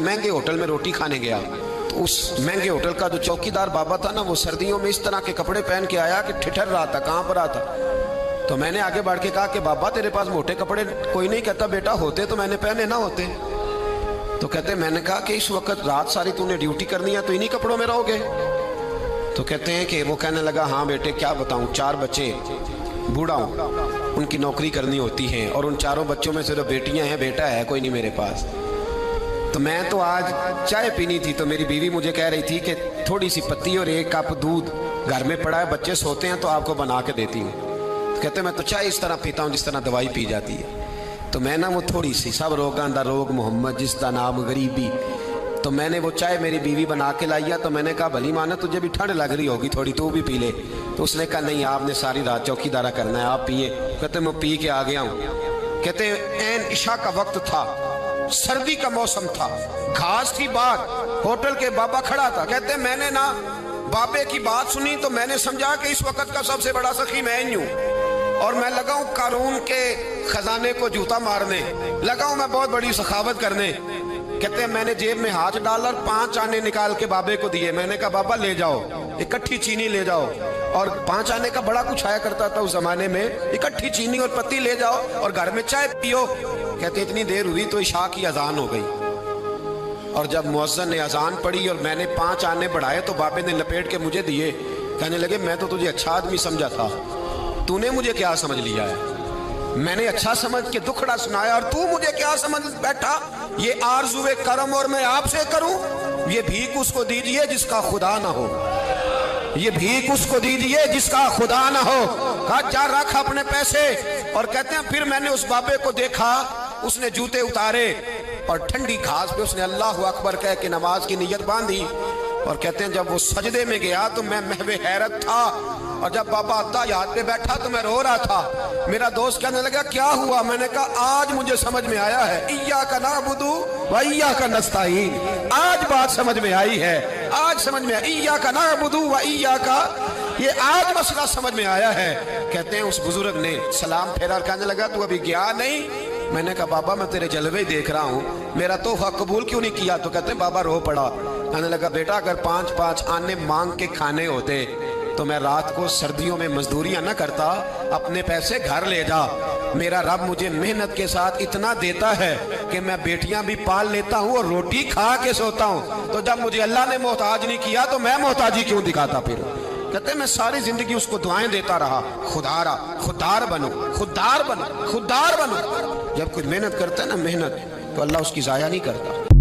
महंगे होटल में रोटी खाने गया, तो उस महंगे होटल का जो चौकीदार बाबा था ना, वो सर्दियों में इस तरह के कपड़े पहन के आया कि ठिठर रहा था, कहाँ पर रहा था। तो मैंने आगे बढ़ के कहा कि बाबा तेरे पास मोटे कपड़े कोई नहीं। कहता बेटा होते तो मैंने पहने ना होते। तो कहते मैंने कहा कि इस वक्त रात सारी तूने ड्यूटी करनी है तो इन्हीं कपड़ों में रहोगे। तो कहते हैं कि वो कहने लगा हाँ बेटे क्या बताऊं, 4 बच्चे, बूढ़ा हूँ, उनकी नौकरी करनी होती है और उन चारों बच्चों में सिर्फ बेटियां हैं, बेटा है कोई नहीं मेरे पास। तो मैं तो आज चाय पीनी थी तो मेरी बीवी मुझे कह रही थी कि थोड़ी सी पत्ती और 1 कप दूध घर में पड़ा है, बच्चे सोते हैं तो आपको बना के देती हूँ। तो कहते मैं तो चाय इस तरह पीता हूँ जिस तरह दवाई पी जाती है। तो मैं ना वो थोड़ी सी, सब रोगां दा रोग मोहम्मद जिसका नाम गरीबी, तो मैंने वो चाय मेरी बीवी बना के लाई है। तो मैंने कहा भली माना तुझे भी ठंड लग रही होगी थोड़ी, तू भी पी ले। तो उसने कहा नहीं आपने सारी रात चौकीदारा करना है, आप पिए। कहते मैं पी के आ गया हूँ। कहते ऐन इशा का वक्त था, सर्दी का मौसम था, घास थी बात, होटल के बाबा खड़ा था। कहते मैंने ना बाबे की बात सुनी तो मैंने समझा कि इस वक्त का सबसे बड़ा सखी मैं ही हूँ और मैं लगा हूँ कानून के खजाने को जूता मारने, लगा हूँ मैं बहुत बड़ी सखावत करने। कहते हैं मैंने जेब में हाथ डाला और 5 आने निकाल के बाबे को दिए। मैंने कहा बाबा ले जाओ, इकट्ठी चीनी ले जाओ। और 5 आने का बड़ा कुछ आया करता था उस जमाने में, इकट्ठी चीनी और पत्ती ले जाओ और घर में चाय पियो। कहते इतनी देर हुई तो इशा की अजान हो गई और जब मुअज्जिन ने अजान पढ़ी और मैंने 5 आने बढ़ाए तो बाबे ने लपेट के मुझे दिए। कहने लगे मैं तो तुझे अच्छा आदमी समझा था, तूने मुझे क्या समझ लिया है? मैंने अच्छा समझ के दुखड़ा सुनाया और तू मुझे क्या समझ बैठा? ये आरज़ुए करम और मैं आपसे करूं? ये भीख उसको दीजिए जिसका खुदा ना हो, ये भीख उसको दीजिए जिसका खुदा ना हो। कहा जा रख अपने पैसे। और कहते हैं फिर मैंने उस बाबे को देखा, उसने जूते उतारे और ठंडी घास पे उसने अल्लाह अकबर कह के नमाज की नीयत बांधी। और कहते हैं जब वो सजदे में गया तो मैं महवे हैरत था और जब बाबा अत्ताहियात पे बैठा तो मैं रो रहा था। मेरा दोस्त कहने लगा क्या हुआ? मैंने कहा आज मुझे समझ में आया है, इय्याका नअबुदु व इय्याका नस्तईन। आज बात समझ में आई है, आज समझ में आया, इय्याका नअबुदु व इय्याका, ये आज मसला समझ में आया है। कहते हैं उस बुजुर्ग ने सलाम फेरा और कहने लगा तू अभी गया नहीं? मैंने कहा बाबा मैं तेरे जलवे ही देख रहा हूँ, मेरा तोहफा कबूल क्यों नहीं किया? तो कहते हैं बाबा रो पड़ा। कहने लगा बेटा अगर 5-5 आने मांग के खाने होते तो मैं रात को सर्दियों में मजदूरियां न करता, अपने पैसे घर ले जा। मेरा रब मुझे मेहनत के साथ इतना देता है कि मैं बेटियां भी पाल लेता हूँ और रोटी खा के सोता हूँ। तो जब मुझे अल्लाह ने मोहताज नहीं किया तो मैं मोहताजी क्यों दिखाता? फिर कहते मैं सारी जिंदगी उसको दुआएं देता रहा, खुदारा खुदार बनो, खुदार बनो, खुदार बनो। जब कोई मेहनत करता है ना, मेहनत, तो अल्लाह उसकी जाया नहीं करता।